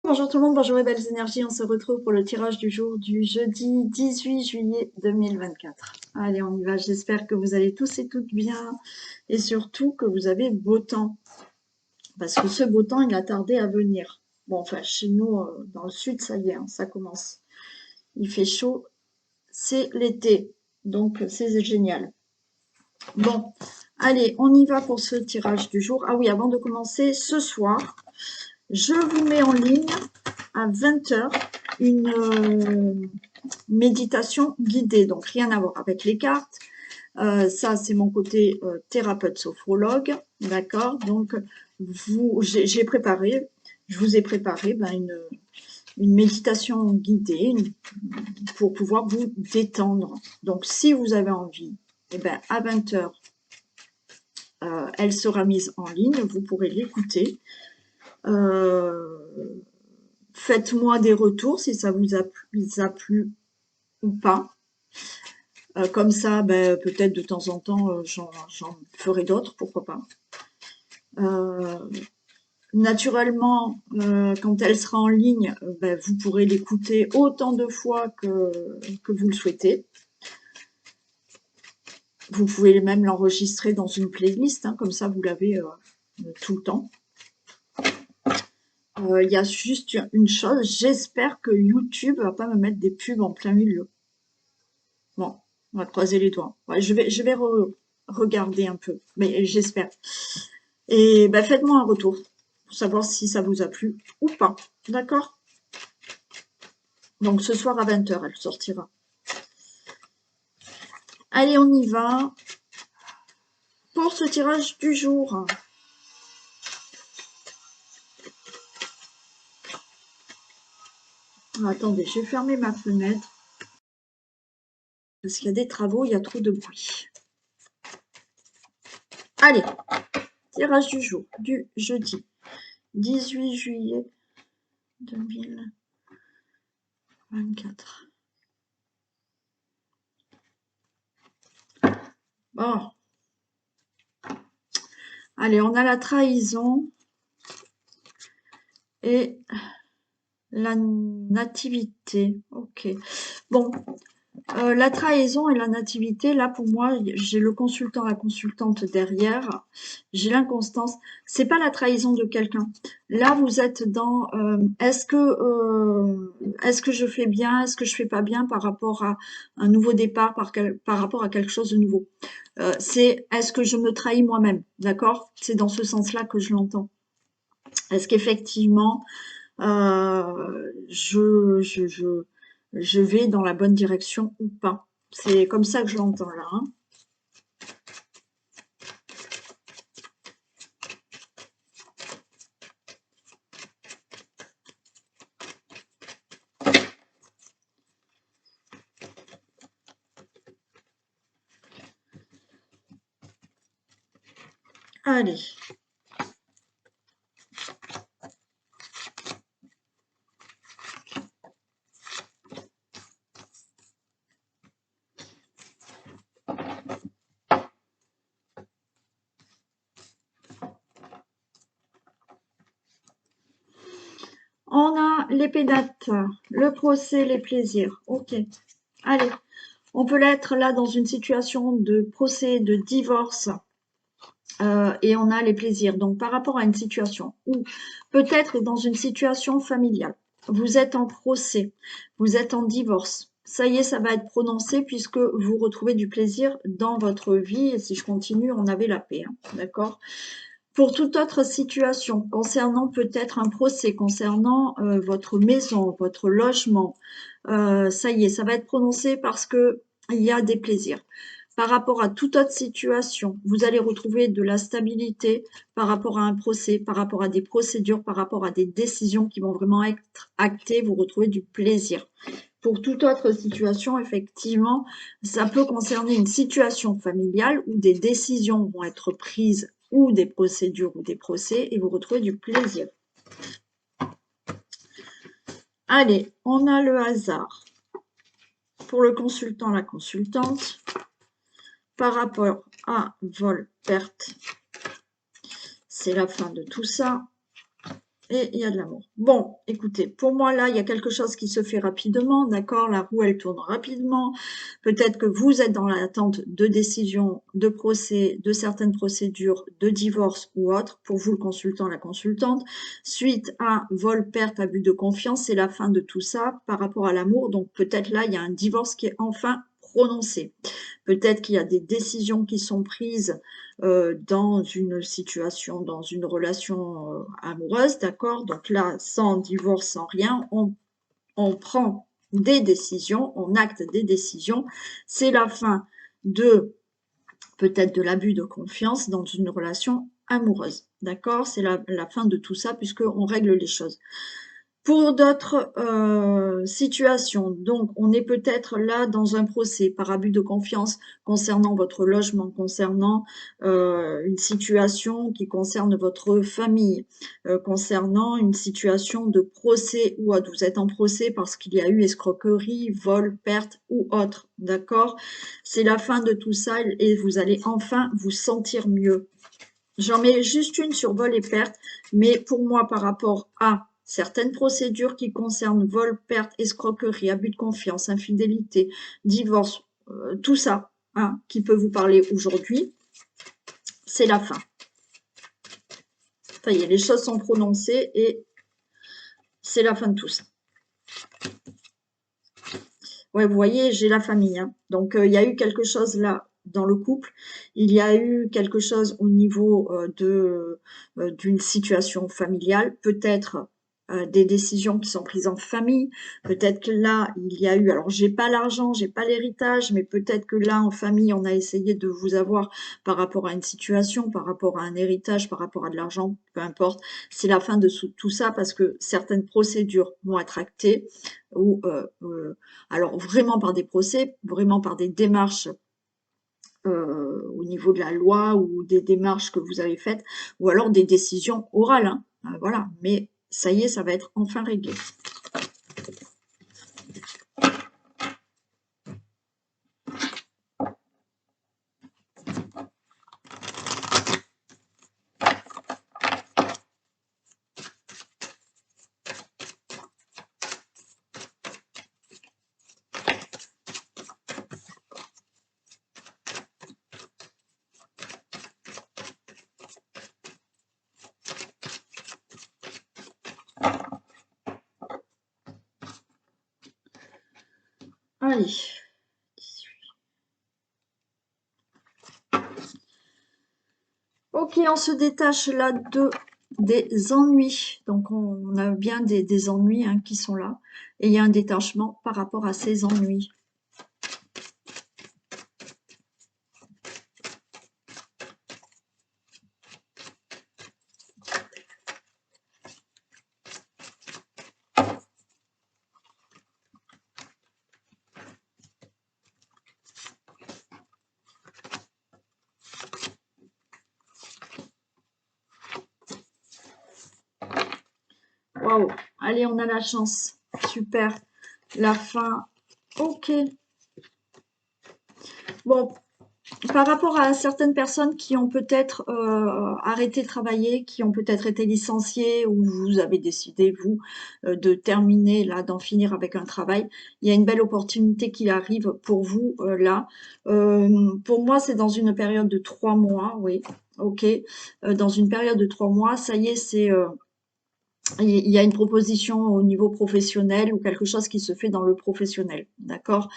Bonjour tout le monde, bonjour mes belles énergies, on se retrouve pour le tirage du jour du jeudi 18 juillet 2024. Allez, on y va, j'espère que vous allez tous et toutes bien et surtout que vous avez beau temps. Parce que ce beau temps, il a tardé à venir. Bon, enfin, chez nous, dans le sud, ça y est, hein, ça commence. Il fait chaud, c'est l'été, donc c'est génial. Bon, allez, on y va pour ce tirage du jour. Ah oui, avant de commencer, ce soir, je vous mets en ligne à 20 h une méditation guidée, donc rien à voir avec les cartes. Ça, c'est mon côté thérapeute sophrologue, d'accord. Donc, j'ai préparé, je vous ai préparé une méditation guidée pour pouvoir vous détendre. Donc, si vous avez envie, eh ben, à 20 h, elle sera mise en ligne, vous pourrez l'écouter. Faites-moi des retours si ça vous a plu ou pas. Comme ça, ben, peut-être de temps en temps, j'en ferai d'autres, pourquoi pas. Naturellement, quand elle sera en ligne, ben, vous pourrez l'écouter autant de fois que vous le souhaitez. Vous pouvez même l'enregistrer dans une playlist, hein, comme ça vous l'avez tout le temps. Il y a juste une chose, j'espère que YouTube va pas me mettre des pubs en plein milieu. Bon, on va croiser les doigts. Ouais, je vais regarder un peu, mais j'espère. Et bah, faites-moi un retour pour savoir si ça vous a plu ou pas. D'accord? Donc ce soir à 20 h, elle sortira. Allez, on y va pour ce tirage du jour. Attendez, je vais fermer ma fenêtre. Parce qu'il y a des travaux, il y a trop de bruit. Allez, tirage du jour du jeudi 18 juillet 2024. Bon. Allez, on a la trahison et la nativité. Ok. Bon, la trahison et la nativité, là pour moi, j'ai le consultant, la consultante derrière, j'ai l'inconstance. C'est pas la trahison de quelqu'un. Là, vous êtes dans est-ce que je fais bien, est-ce que je fais pas bien par rapport à un nouveau départ, par rapport à quelque chose de nouveau. C'est est-ce que je me trahis moi-même, d'accord? C'est dans ce sens-là que je l'entends. Est-ce qu'effectivement je vais dans la bonne direction ou pas? C'est comme ça que je l'entends là. Hein. Allez. On a les pédates, le procès, les plaisirs. Ok. Allez. On peut l'être là dans une situation de procès, de divorce. Et on a les plaisirs. Donc, par rapport à une situation ou peut-être dans une situation familiale, vous êtes en procès, vous êtes en divorce. Ça y est, ça va être prononcé puisque vous retrouvez du plaisir dans votre vie. Et si je continue, on avait la paix. Hein, d'accord? Pour toute autre situation, concernant peut-être un procès, concernant votre maison, votre logement, ça y est, ça va être prononcé parce que il y a des plaisirs. Par rapport à toute autre situation, vous allez retrouver de la stabilité par rapport à un procès, par rapport à des procédures, par rapport à des décisions qui vont vraiment être actées, vous retrouvez du plaisir. Pour toute autre situation, effectivement, ça peut concerner une situation familiale où des décisions vont être prises ou des procédures ou des procès et vous retrouvez du plaisir. Allez, on a le hasard. Pour le consultant, la consultante, par rapport à vol, perte, c'est la fin de tout ça. et il y a de l'amour. Bon, écoutez, pour moi, là, il y a quelque chose qui se fait rapidement, d'accord? La roue, elle tourne rapidement. Peut-être que vous êtes dans l'attente de décisions, de procès, de certaines procédures, de divorce ou autre, pour vous, le consultant, la consultante. Suite à vol, perte, abus de confiance, c'est la fin de tout ça par rapport à l'amour. Donc, peut-être là, il y a un divorce qui est enfin prononcé. Peut-être qu'il y a des décisions qui sont prises dans une situation, dans une relation amoureuse, d'accord? Donc là, sans divorce, sans rien, on prend des décisions, on acte des décisions. C'est la fin de peut-être de l'abus de confiance dans une relation amoureuse, d'accord? C'est la fin de tout ça puisqu'on règle les choses. Pour d'autres situations, donc on est peut-être là dans un procès par abus de confiance concernant votre logement, concernant une situation qui concerne votre famille, concernant une situation de procès ou autre. Vous êtes en procès parce qu'il y a eu escroquerie, vol, perte ou autre, d'accord? C'est la fin de tout ça et vous allez enfin vous sentir mieux. J'en mets juste une sur vol et perte, mais pour moi, par rapport à certaines procédures qui concernent vol, perte, escroquerie, abus de confiance, infidélité, divorce, tout ça, hein, qui peut vous parler aujourd'hui, c'est la fin. Ça y est, les choses sont prononcées et c'est la fin de tout ça. Ouais, vous voyez, j'ai la famille, hein. Donc, il y a eu quelque chose là dans le couple. Il y a eu quelque chose au niveau d'une situation familiale, peut-être des décisions qui sont prises en famille. Peut-être que là, il y a eu, alors j'ai pas l'argent, j'ai pas l'héritage, mais peut-être que là, en famille, on a essayé de vous avoir par rapport à une situation, par rapport à un héritage, par rapport à de l'argent, peu importe. C'est la fin de tout ça parce que certaines procédures vont être actées ou alors vraiment par des procès, vraiment par des démarches au niveau de la loi ou des démarches que vous avez faites, ou alors des décisions orales, hein, voilà. Mais ça y est, ça va être enfin réglé. Allez. Ok, on se détache là des ennuis. Donc, on a bien des ennuis hein, qui sont là. Et il y a un détachement par rapport à ces ennuis. Waouh, allez, on a la chance. Super. La fin. Ok. Bon, par rapport à certaines personnes qui ont peut-être arrêté de travailler, qui ont peut-être été licenciées ou vous avez décidé, vous, de terminer, là, d'en finir avec un travail, il y a une belle opportunité qui arrive pour vous, là. Pour moi, c'est dans une période de 3 mois, oui, ok. Dans une période de 3 mois, ça y est, il y a une proposition au niveau professionnel ou quelque chose qui se fait dans le professionnel, d'accord?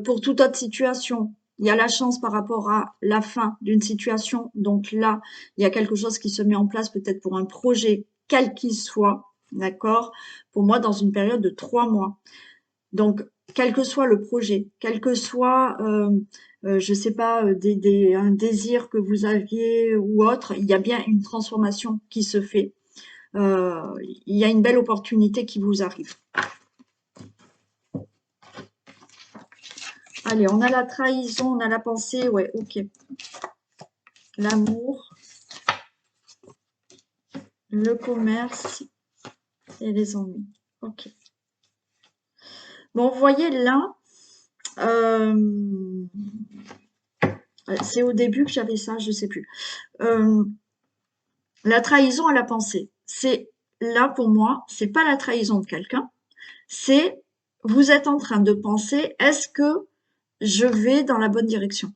Pour toute autre situation, il y a la chance par rapport à la fin d'une situation. Donc là, il y a quelque chose qui se met en place peut-être pour un projet, quel qu'il soit, d'accord? Pour moi, dans une période de 3 mois. Donc, quel que soit le projet, quel que soit, je sais pas, un désir que vous aviez ou autre, il y a bien une transformation qui se fait. Il y a une belle opportunité qui vous arrive. Allez, on a la trahison, on a la pensée, ouais, ok. L'amour, le commerce et les ennuis. Ok. Bon, vous voyez là, c'est au début que j'avais ça, je sais plus. La trahison à la pensée, c'est là, pour moi, c'est pas la trahison de quelqu'un, c'est vous êtes en train de penser, est-ce que je vais dans la bonne direction?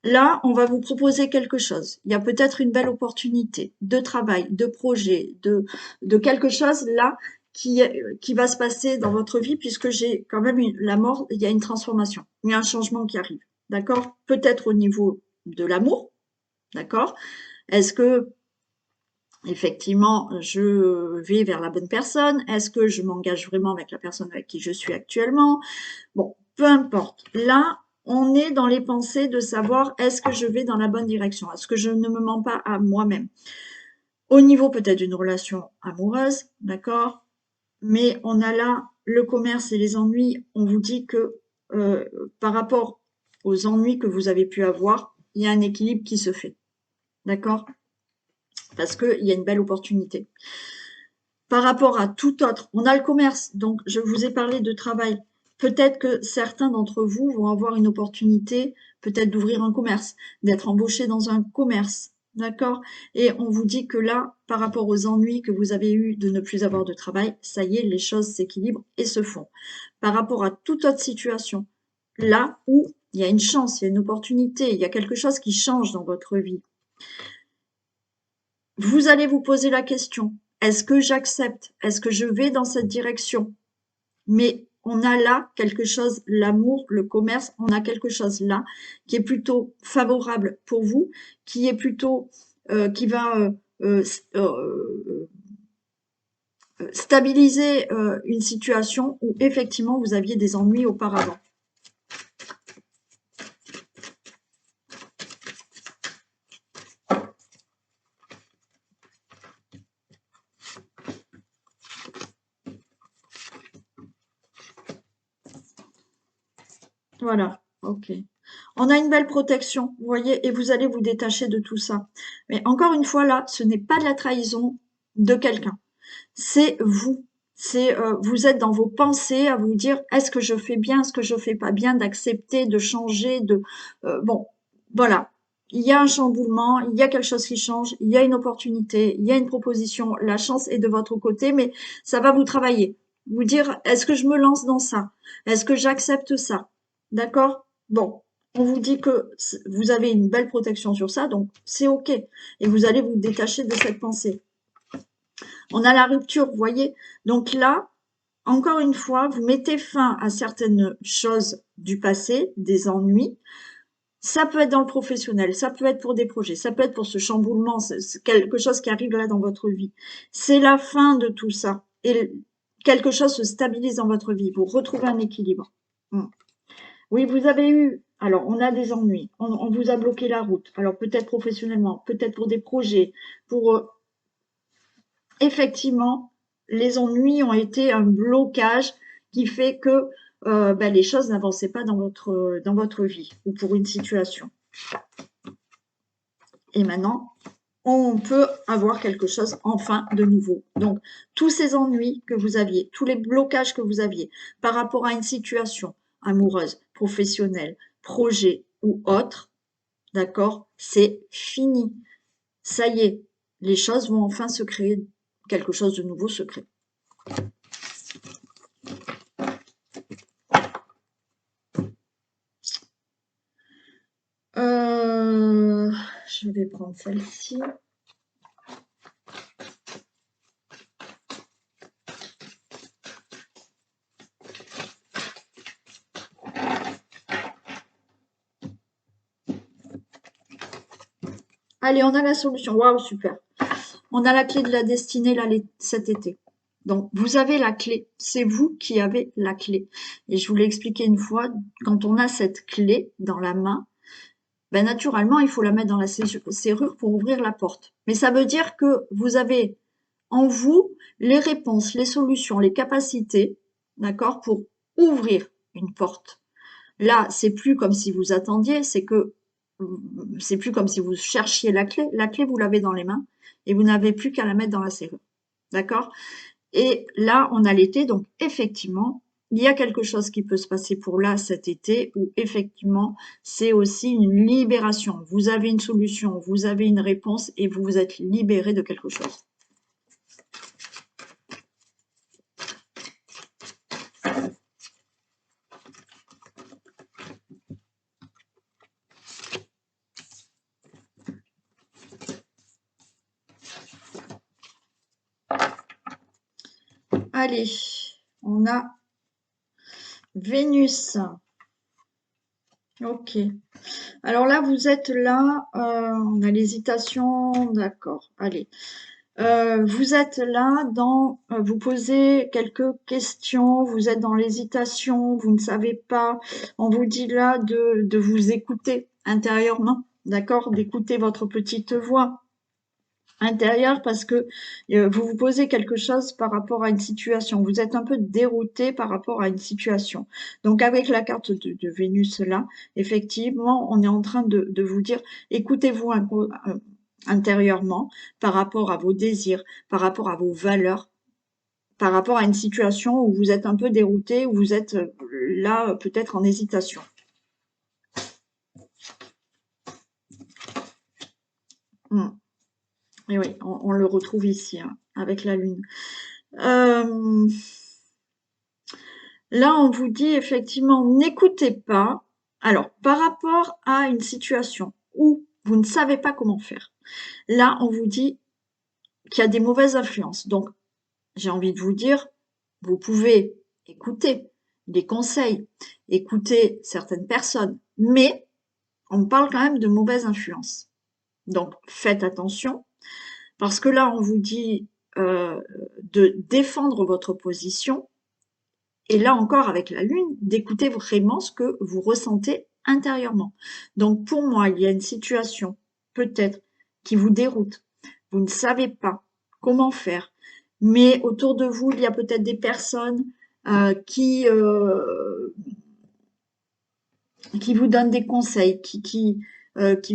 Là, on va vous proposer quelque chose. Il y a peut-être une belle opportunité de travail, de projet, de quelque chose là qui va se passer dans votre vie, puisque j'ai quand même la mort, il y a une transformation, il y a un changement qui arrive. D'accord? Peut-être au niveau de l'amour. D'accord? Est-ce que effectivement je vais vers la bonne personne? Est-ce que je m'engage vraiment avec la personne avec qui je suis actuellement? Bon, peu importe. Là, on est dans les pensées de savoir est-ce que je vais dans la bonne direction? Est-ce que je ne me mens pas à moi-même? Au niveau peut-être d'une relation amoureuse, d'accord? Mais on a là le commerce et les ennuis. On vous dit que par rapport aux ennuis que vous avez pu avoir, il y a un équilibre qui se fait. D'accord? Parce qu'il y a une belle opportunité. Par rapport à tout autre, on a le commerce. Donc, je vous ai parlé de travail. Peut-être que certains d'entre vous vont avoir une opportunité, peut-être d'ouvrir un commerce, d'être embauché dans un commerce. D'accord? Et on vous dit que là, par rapport aux ennuis que vous avez eus de ne plus avoir de travail, ça y est, les choses s'équilibrent et se font. Par rapport à toute autre situation, là où il y a une chance, il y a une opportunité, il y a quelque chose qui change dans votre vie, vous allez vous poser la question, est-ce que j'accepte? Est-ce que je vais dans cette direction? Mais on a là quelque chose, l'amour, le commerce, on a quelque chose là qui est plutôt favorable pour vous, qui est plutôt, qui va stabiliser une situation où effectivement vous aviez des ennuis auparavant. Voilà, ok. On a une belle protection, vous voyez, et vous allez vous détacher de tout ça. Mais encore une fois, là, ce n'est pas de la trahison de quelqu'un. C'est vous. C'est vous êtes dans vos pensées à vous dire est-ce que je fais bien, est-ce que je fais pas bien, d'accepter, de changer, de bon, voilà. Il y a un chamboulement, il y a quelque chose qui change, il y a une opportunité, il y a une proposition, la chance est de votre côté, mais ça va vous travailler. Vous dire est-ce que je me lance dans ça? Est-ce que j'accepte ça? D'accord? Bon, on vous dit que vous avez une belle protection sur ça, donc c'est ok. Et vous allez vous détacher de cette pensée. On a la rupture, vous voyez. Donc là, encore une fois, vous mettez fin à certaines choses du passé, des ennuis. Ça peut être dans le professionnel, ça peut être pour des projets, ça peut être pour ce chamboulement, c'est quelque chose qui arrive là dans votre vie. C'est la fin de tout ça. Et quelque chose se stabilise dans votre vie. Vous retrouvez un équilibre. Oui, vous avez eu, alors on a des ennuis, on vous a bloqué la route. Alors peut-être professionnellement, peut-être pour des projets, pour effectivement, les ennuis ont été un blocage qui fait que les choses n'avançaient pas dans votre vie ou pour une situation. Et maintenant, on peut avoir quelque chose enfin de nouveau. Donc, tous ces ennuis que vous aviez, tous les blocages que vous aviez par rapport à une situation amoureuse, professionnelle, projet ou autre, d'accord, c'est fini. Ça y est, les choses vont enfin se créer, quelque chose de nouveau se crée. Je vais prendre celle-ci. Allez, on a la solution. Waouh, super. On a la clé de la destinée là, cet été. Donc, vous avez la clé. C'est vous qui avez la clé. Et je vous l'ai expliqué une fois, quand on a cette clé dans la main, ben naturellement, il faut la mettre dans la serrure pour ouvrir la porte. Mais ça veut dire que vous avez en vous les réponses, les solutions, les capacités, d'accord, pour ouvrir une porte. Là, c'est plus comme si vous attendiez, c'est plus comme si vous cherchiez la clé. La clé, vous l'avez dans les mains et vous n'avez plus qu'à la mettre dans la serrure. D'accord? Et là, on a l'été, donc effectivement, il y a quelque chose qui peut se passer pour là cet été où effectivement, c'est aussi une libération. Vous avez une solution, vous avez une réponse et vous vous êtes libéré de quelque chose. Allez, on a Vénus. Ok. Alors là, vous êtes là, on a l'hésitation, d'accord. Allez. Vous êtes là vous posez quelques questions, vous êtes dans l'hésitation, vous ne savez pas. On vous dit là de vous écouter intérieurement, d'accord? D'écouter votre petite voix intérieure parce que vous vous posez quelque chose par rapport à une situation. Vous êtes un peu dérouté par rapport à une situation. Donc avec la carte de Vénus là, effectivement, on est en train de vous dire, écoutez-vous intérieurement par rapport à vos désirs, par rapport à vos valeurs, par rapport à une situation où vous êtes un peu dérouté, où vous êtes là peut-être en hésitation. Et oui, on le retrouve ici, hein, avec la Lune. Là, on vous dit effectivement, n'écoutez pas. Alors, par rapport à une situation où vous ne savez pas comment faire, là, on vous dit qu'il y a des mauvaises influences. Donc, j'ai envie de vous dire, vous pouvez écouter des conseils, écouter certaines personnes, mais on parle quand même de mauvaises influences. Donc, faites attention, parce que là, on vous dit de défendre votre position, et là encore, avec la Lune, d'écouter vraiment ce que vous ressentez intérieurement. Donc, pour moi, il y a une situation, peut-être, qui vous déroute. Vous ne savez pas comment faire. Mais autour de vous, il y a peut-être des personnes qui vous donnent des conseils, qui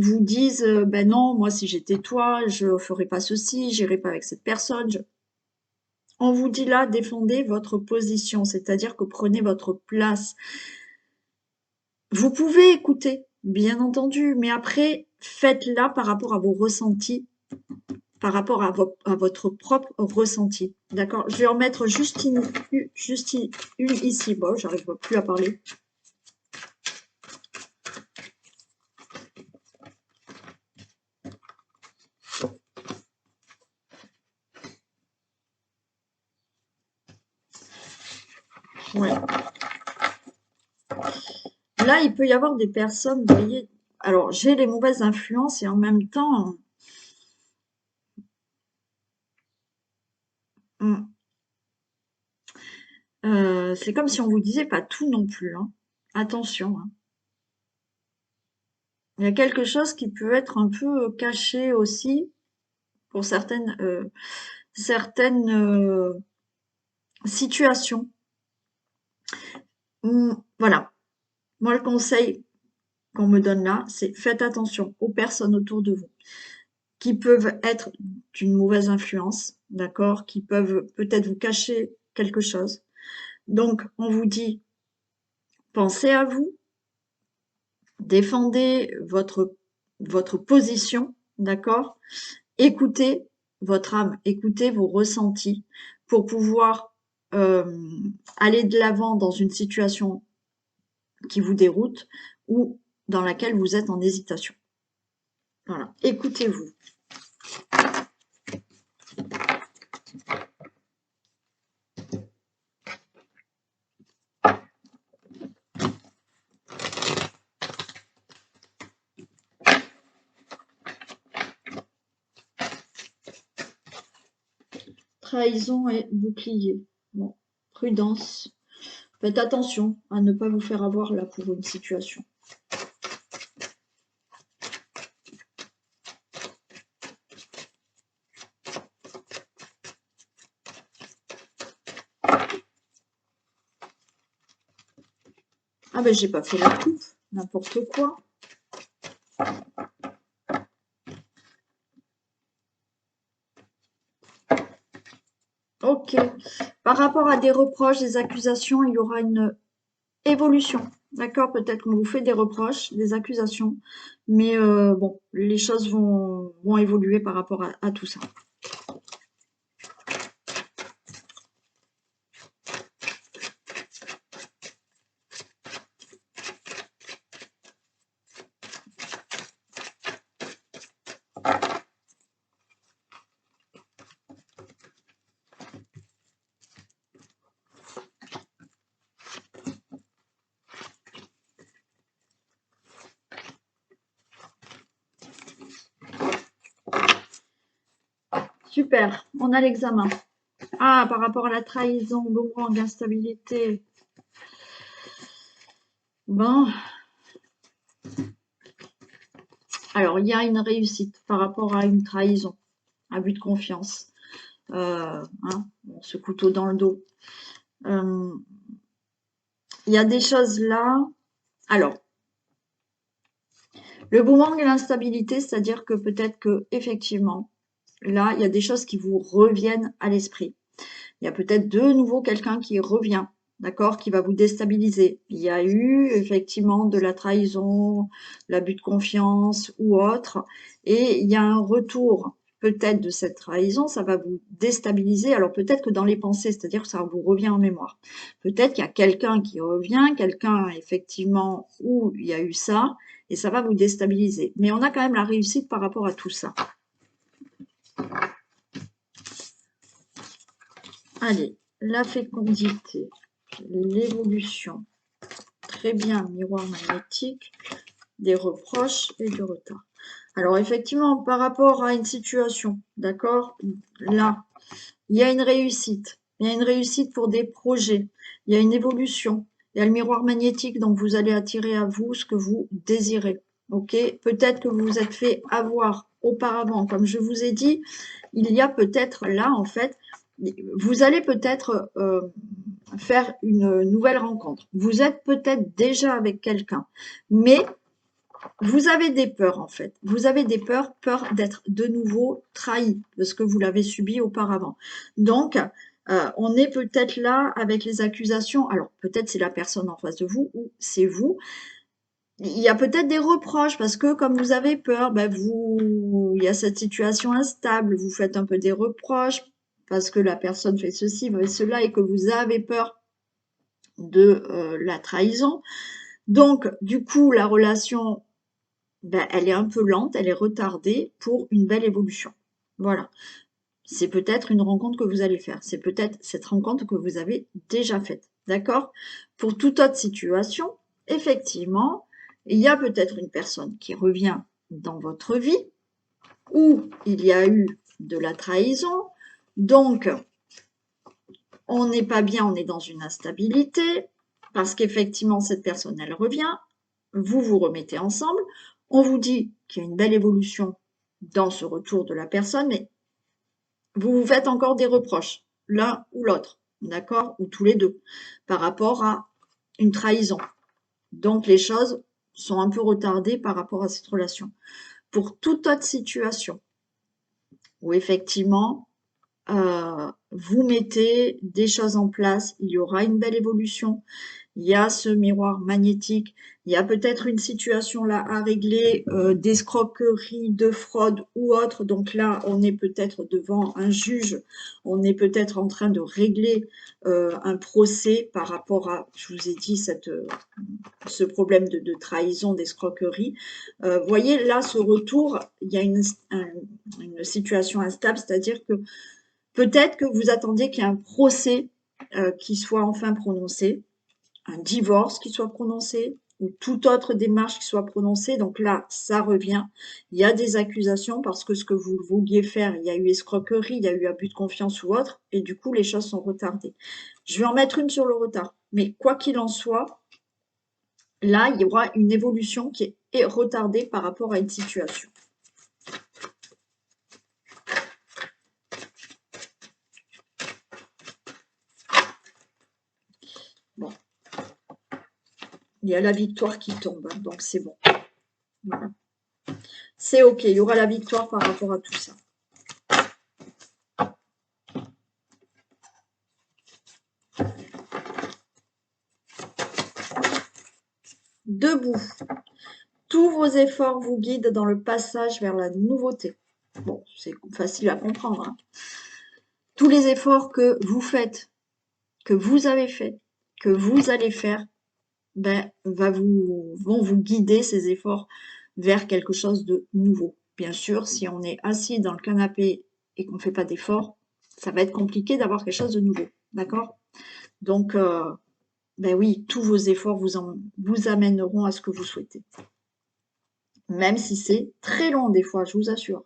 vous disent, ben non, moi, si j'étais toi, je ferais pas ceci, j'irais pas avec cette personne. On vous dit là, défendez votre position, c'est-à-dire que prenez votre place. Vous pouvez écouter, bien entendu, mais après, faites-la par rapport à vos ressentis, par rapport à votre propre ressenti. D'accord? Je vais en mettre juste une ici. Bon, j'arrive plus à parler. Ouais. Là, il peut y avoir des personnes, vous voyez, alors j'ai les mauvaises influences et en même temps, c'est comme si on vous disait pas tout non plus, hein. Attention, hein. Il y a quelque chose qui peut être un peu caché aussi pour certaines situations. Voilà. Moi, le conseil qu'on me donne là, c'est faites attention aux personnes autour de vous qui peuvent être d'une mauvaise influence, d'accord, qui peuvent peut-être vous cacher quelque chose. Donc, on vous dit, pensez à vous, défendez votre position, d'accord, écoutez votre âme, écoutez vos ressentis pour pouvoir aller de l'avant dans une situation qui vous déroute ou dans laquelle vous êtes en hésitation. Voilà, écoutez-vous. Trahison et bouclier. Bon, prudence. Faites attention à ne pas vous faire avoir là pour une situation. Ah ben j'ai pas fait la coupe, n'importe quoi. Ok. Par rapport à des reproches, des accusations, il y aura une évolution. D'accord? Peut-être qu'on vous fait des reproches, des accusations, mais bon, les choses vont évoluer par rapport à tout ça. Super, on a l'examen. Ah, par rapport à la trahison, boomerang, instabilité. Bon. Alors, il y a une réussite par rapport à une trahison, abus de confiance. Hein, ce couteau dans le dos. Il y a des choses là. Alors, le boomerang et l'instabilité, c'est-à-dire que peut-être que effectivement, là, il y a des choses qui vous reviennent à l'esprit. Il y a peut-être de nouveau quelqu'un qui revient, d'accord, qui va vous déstabiliser. Il y a eu effectivement de la trahison, l'abus de confiance ou autre, et il y a un retour peut-être de cette trahison, ça va vous déstabiliser. Alors peut-être que dans les pensées, c'est-à-dire que ça vous revient en mémoire. Peut-être qu'il y a quelqu'un qui revient, quelqu'un effectivement où il y a eu ça, et ça va vous déstabiliser. Mais on a quand même la réussite par rapport à tout ça. Allez, la fécondité, l'évolution, très bien, miroir magnétique, des reproches et du retard. Alors effectivement, par rapport à une situation, d'accord, là, il y a une réussite. Il y a une réussite pour des projets. Il y a une évolution. Il y a le miroir magnétique, donc vous allez attirer à vous ce que vous désirez. Ok, peut-être que vous vous êtes fait avoir auparavant. Comme je vous ai dit, il y a peut-être là, en fait, vous allez peut-être faire une nouvelle rencontre. Vous êtes peut-être déjà avec quelqu'un, mais vous avez des peurs en fait. Vous avez des peurs, peur d'être de nouveau trahi parce que vous l'avez subi auparavant. Donc, on est peut-être là avec les accusations. Alors, peut-être c'est la personne en face de vous ou c'est vous. Il y a peut-être des reproches parce que comme vous avez peur, ben il y a cette situation instable. Vous faites un peu des reproches parce que la personne fait ceci, fait cela et que vous avez peur de la trahison. Donc, du coup, la relation ben, elle est un peu lente, elle est retardée pour une belle évolution. Voilà. C'est peut-être une rencontre que vous allez faire. C'est peut-être cette rencontre que vous avez déjà faite. D'accord? Pour toute autre situation, effectivement, il y a peut-être une personne qui revient dans votre vie où il y a eu de la trahison. Donc, on n'est pas bien, on est dans une instabilité parce qu'effectivement, cette personne, elle revient. Vous vous remettez ensemble. On vous dit qu'il y a une belle évolution dans ce retour de la personne, mais vous vous faites encore des reproches, l'un ou l'autre, d'accord, ou tous les deux, par rapport à une trahison. Donc les choses sont un peu retardées par rapport à cette relation. Pour toute autre situation où effectivement vous mettez des choses en place, il y aura une belle évolution, il y a ce miroir magnétique, il y a peut-être une situation là à régler, d'escroquerie, de fraude ou autre. Donc là, on est peut-être devant un juge, on est peut-être en train de régler un procès par rapport à, je vous ai dit, ce problème de trahison, d'escroquerie. Voyez, là, ce retour, il y a une situation instable, c'est-à-dire que peut-être que vous attendiez qu'il y ait un procès qui soit enfin prononcé, un divorce qui soit prononcé ou toute autre démarche qui soit prononcée. Donc là, ça revient. Il y a des accusations parce que ce que vous vouliez faire, il y a eu escroquerie, il y a eu abus de confiance ou autre, et du coup, les choses sont retardées. Je vais en mettre une sur le retard. Mais quoi qu'il en soit, là, il y aura une évolution qui est retardée par rapport à une situation. Bon. Il y a la victoire qui tombe, donc c'est bon. Voilà. C'est OK, il y aura la victoire par rapport à tout ça. Debout. Tous vos efforts vous guident dans le passage vers la nouveauté. Bon, c'est facile à comprendre. Hein. Tous les efforts que vous faites, que vous avez fait, que vous allez faire, ben, vont vous guider ces efforts vers quelque chose de nouveau. Bien sûr, si on est assis dans le canapé et qu'on ne fait pas d'efforts, ça va être compliqué d'avoir quelque chose de nouveau. D'accord? Donc, ben oui, tous vos efforts vous amèneront à ce que vous souhaitez. Même si c'est très long des fois, je vous assure.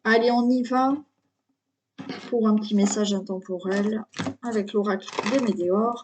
Allez, on y va pour un petit message intemporel avec l'oracle des Météores.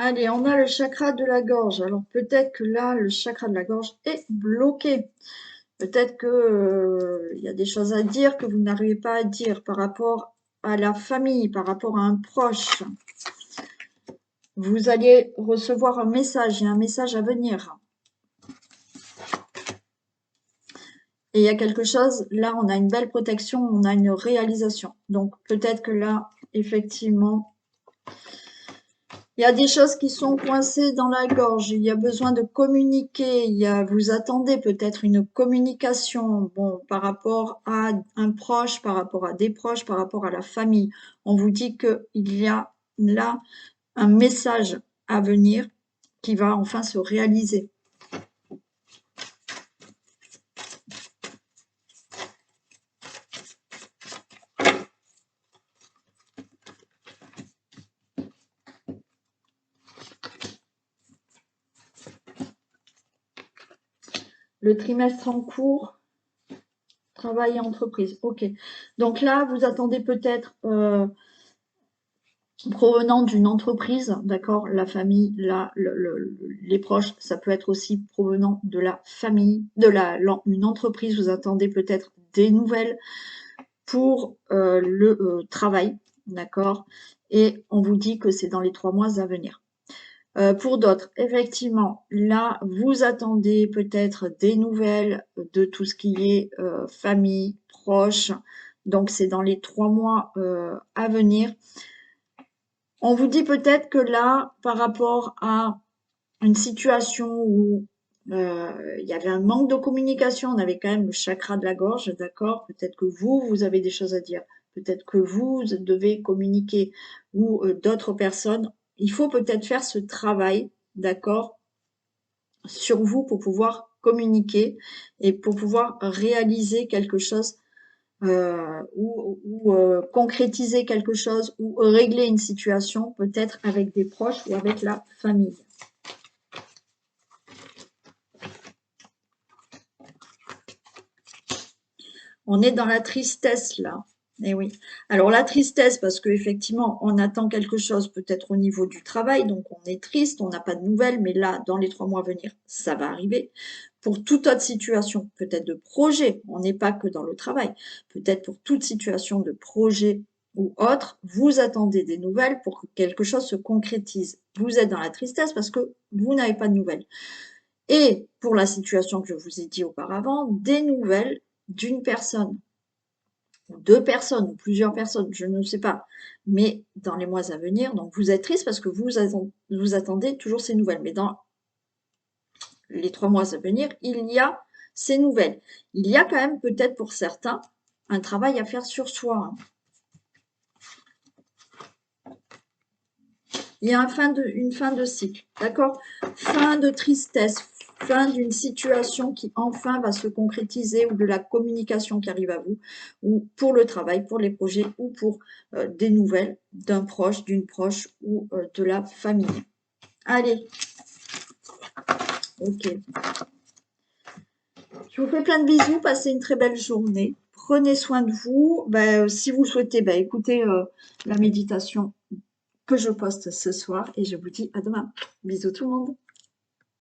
Allez, on a le chakra de la gorge. Alors peut-être que là, le chakra de la gorge est bloqué. Peut-être que y a des choses à dire que vous n'arrivez pas à dire par rapport à la famille, par rapport à un proche. Vous allez recevoir un message, il y a un message à venir. Et il y a quelque chose, là on a une belle protection, on a une réalisation. Donc peut-être que là, effectivement, il y a des choses qui sont coincées dans la gorge, il y a besoin de communiquer, vous attendez peut-être une communication, bon, par rapport à un proche, par rapport à des proches, par rapport à la famille. On vous dit qu'il y a là un message à venir qui va enfin se réaliser. Le trimestre en cours, travail et entreprise. Ok. Donc là, vous attendez peut-être provenant d'une entreprise, d'accord, la famille, là, les proches, ça peut être aussi provenant de la famille, une entreprise, vous attendez peut-être des nouvelles pour le travail, d'accord, et on vous dit que c'est dans les 3 mois à venir. Pour d'autres, effectivement, là, vous attendez peut-être des nouvelles de tout ce qui est famille, proche, donc c'est dans les 3 mois à venir. On vous dit peut-être que là, par rapport à une situation où il y avait un manque de communication, on avait quand même le chakra de la gorge, d'accord? Peut-être que vous avez des choses à dire. Peut-être que vous devez communiquer ou d'autres personnes. Il faut peut-être faire ce travail, d'accord, sur vous pour pouvoir communiquer et pour pouvoir réaliser quelque chose ou concrétiser quelque chose ou régler une situation, peut-être avec des proches ou avec la famille. On est dans la tristesse là. Eh oui. Alors la tristesse, parce qu'effectivement, on attend quelque chose peut-être au niveau du travail, donc on est triste, on n'a pas de nouvelles, mais là, dans les 3 mois à venir, ça va arriver. Pour toute autre situation, peut-être de projet, on n'est pas que dans le travail, peut-être pour toute situation de projet ou autre, vous attendez des nouvelles pour que quelque chose se concrétise. Vous êtes dans la tristesse parce que vous n'avez pas de nouvelles. Et pour la situation que je vous ai dit auparavant, des nouvelles d'une personne ou 2 personnes ou plusieurs personnes, je ne sais pas, mais dans les mois à venir, donc vous êtes triste parce que vous attendez toujours ces nouvelles, mais dans les 3 mois à venir, il y a ces nouvelles. Il y a quand même peut-être pour certains un travail à faire sur soi. Il y a une fin de cycle, d'accord? Fin de tristesse, fin d'une situation qui enfin va se concrétiser ou de la communication qui arrive à vous, ou pour le travail, pour les projets, ou pour des nouvelles d'un proche, d'une proche ou de la famille. Allez, ok. Je vous fais plein de bisous, passez une très belle journée. Prenez soin de vous. Si vous souhaitez, écoutez la méditation que je poste ce soir et je vous dis à demain. Bisous tout le monde.